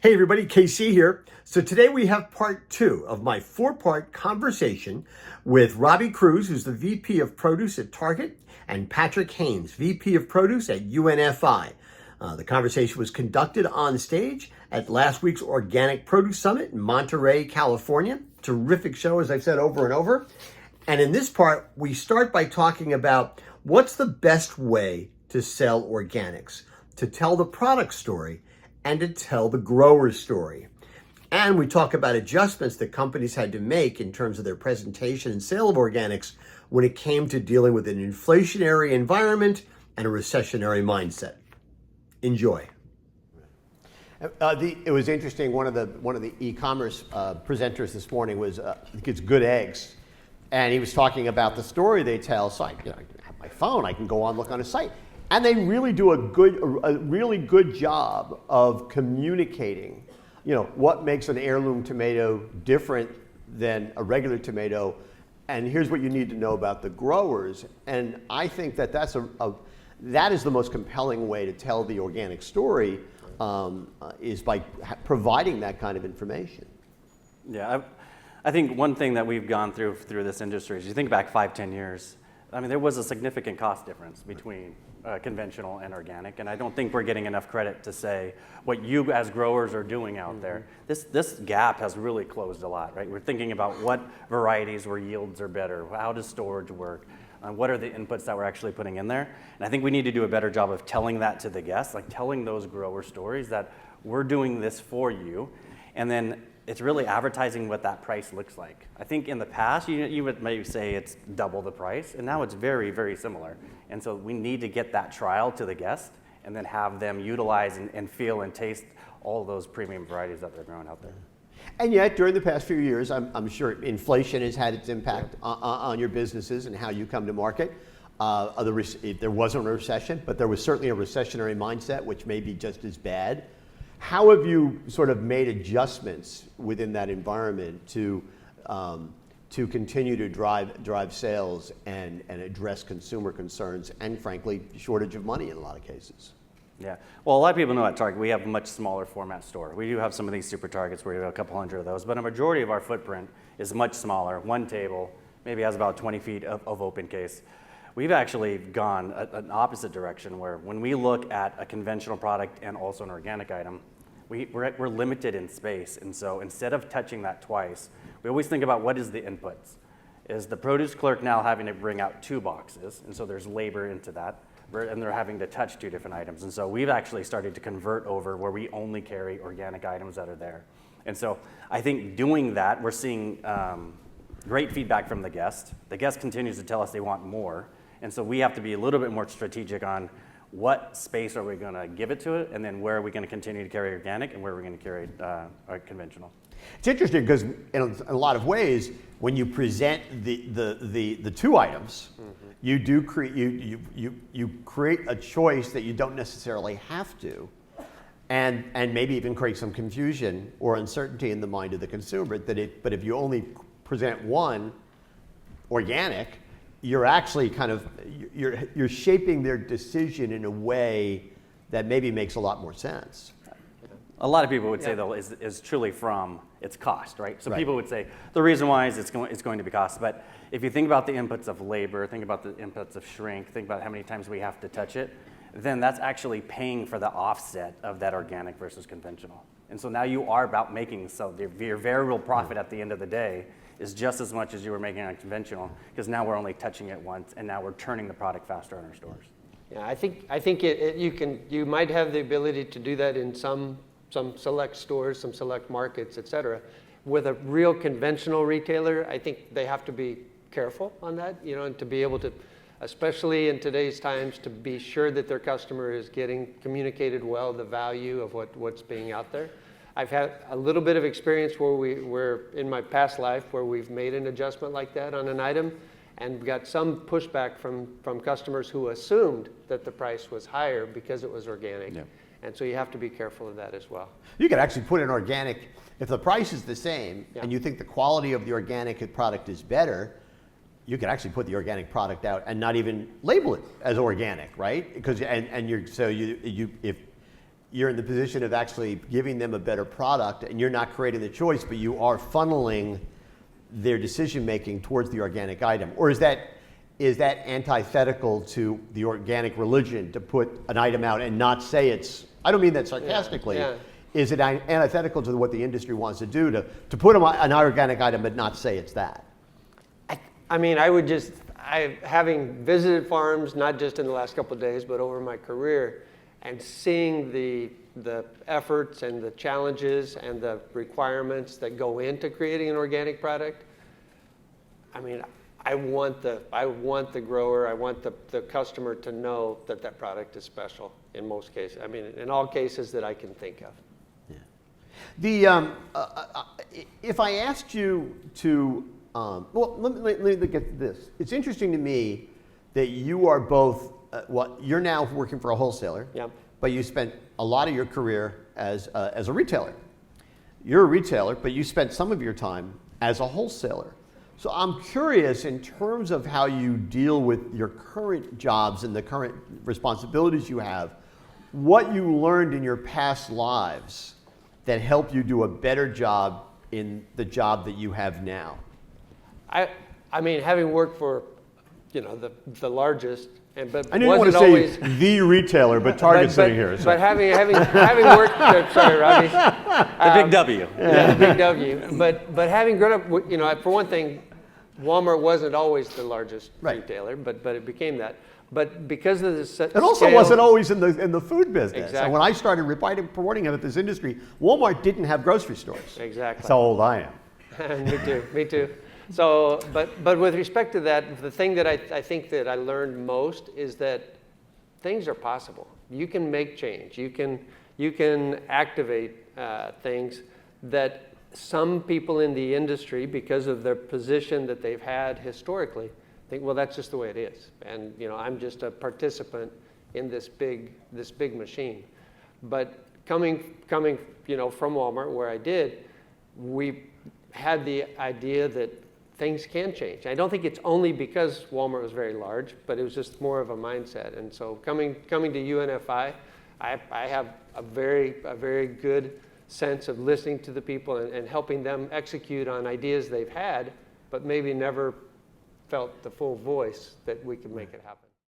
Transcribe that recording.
Hey everybody, KC here. So today we have part 2 of my 4-part conversation with Robby Cruz, who's the VP of Produce at Target, and Patrick Haines, VP of Produce at UNFI. The conversation was conducted on stage at last week's Organic Produce Summit in Monterey, California. Terrific show, as I've said over and over. And in this part, we start by talking about what's the best way to sell organics, to tell the product story, and to tell the grower's story. And we talk about adjustments that companies had to make in terms of their presentation and sale of organics when it came to dealing with an inflationary environment and a recessionary mindset. Enjoy. It was interesting. One of the e-commerce presenters this morning was it's Good Eggs, and he was talking about the story they tell. So I have my phone, I can go on look on a site. And they really do a really good job of communicating, what makes an heirloom tomato different than a regular tomato, and here's what you need to know about the growers. And I think that that is the most compelling way to tell the organic story, is by providing that kind of information. Yeah, I think one thing that we've gone through this industry is you think back 5-10 years. I mean, there was a significant cost difference between conventional and organic, and I don't think we're getting enough credit to say what you as growers are doing out there. This gap has really closed a lot, right? We're thinking about what varieties where yields are better, how does storage work, what are the inputs that we're actually putting in there, and I think we need to do a better job of telling that to the guests, like telling those grower stories that we're doing this for you, and then it's really advertising what that price looks like. I think in the past, you would maybe say it's double the price, and now it's very, very similar. And so we need to get that trial to the guest and then have them utilize and feel and taste all those premium varieties that they're growing out there. And yet, during the past few years, I'm sure inflation has had its impact on your businesses and how you come to market. There wasn't a recession, but there was certainly a recessionary mindset, which may be just as bad. How have you sort of made adjustments within that environment to continue to drive sales and address consumer concerns and, frankly, shortage of money in a lot of cases? Yeah, well, a lot of people know at Target we have a much smaller format store. We do have some of these super Targets where we have a couple hundred of those, but a majority of our footprint is much smaller. One table maybe has about 20 feet of open case. We've actually gone an opposite direction where when we look at a conventional product and also an organic item, we're limited in space. And so instead of touching that twice, we always think about what is the inputs. Is the produce clerk now having to bring out 2 boxes? And so there's labor into that. And they're having to touch 2 different items. And so we've actually started to convert over where we only carry organic items that are there. And so I think doing that, we're seeing great feedback from the guest. The guest continues to tell us they want more. And so we have to be a little bit more strategic on what space are we going to give it to it, and then where are we going to continue to carry organic, and where are we going to carry conventional. It's interesting because in a lot of ways, when you present the 2 items, you do you create a choice that you don't necessarily have to, and maybe even create some confusion or uncertainty in the mind of the consumer. But if you only present one organic, you're actually you're shaping their decision in a way that maybe makes a lot more sense. A lot of people would say though is truly from its cost, right? So people would say the reason why is it's going to be cost. But if you think about the inputs of labor, think about the inputs of shrink, think about how many times we have to touch it, then that's actually paying for the offset of that organic versus conventional. And so now you are about making, so your variable profit at the end of the day is just as much as you were making on conventional, because now we're only touching it once, and now we're turning the product faster in our stores. Yeah, I think you might have the ability to do that in some select stores, some select markets, et cetera. With a real conventional retailer, I think they have to be careful on that, and to be able to, especially in today's times, to be sure that their customer is getting communicated well the value of what's being out there. I've had a little bit of experience where in my past life where we've made an adjustment like that on an item and got some pushback from customers who assumed that the price was higher because it was organic. Yeah. And so you have to be careful of that as well. You could actually put in organic, if the price is the same and you think the quality of the organic product is better, you could actually put the organic product out and not even label it as organic, right? Because if you're in the position of actually giving them a better product, and you're not creating the choice, but you are funneling their decision making towards the organic item? Or is that antithetical to the organic religion to put an item out and not say it's, I don't mean that sarcastically, is it antithetical to what the industry wants to do to put an organic item but not say it's that? I mean, having visited farms, not just in the last couple of days, but over my career, and seeing the efforts and the challenges and the requirements that go into creating an organic product, I mean, I want the grower, I want the customer to know that that product is special in most cases. I mean, in all cases that I can think of. Yeah. If I asked you to, well, let me get this. It's interesting to me that you are both, you're now working for a wholesaler, but you spent a lot of your career as a retailer. You're a retailer, but you spent some of your time as a wholesaler. So I'm curious, in terms of how you deal with your current jobs and the current responsibilities you have, what you learned in your past lives that help you do a better job in the job that you have now? I mean, having worked for, the largest, but I didn't want to say the retailer, but Target's sitting here. So. But having worked, sorry, Robbie. The big W. Yeah, the big W. But having grown up, for one thing, Walmart wasn't always the largest retailer, but it became that. But because of the it also wasn't always in the food business. Exactly. And when I started reporting about this industry, Walmart didn't have grocery stores. Exactly. That's how old I am. Me too. So, but with respect to that, the thing that I think that I learned most is that things are possible. You can make change. You can activate things that some people in the industry, because of their position that they've had historically, think, well, that's just the way it is. And I'm just a participant in this big machine. But coming from Walmart, where I did, we had the idea that things can change. I don't think it's only because Walmart was very large, but it was just more of a mindset. And so coming to UNFI, I have a very good sense of listening to the people and helping them execute on ideas they've had, but maybe never felt the full voice that we could make it happen.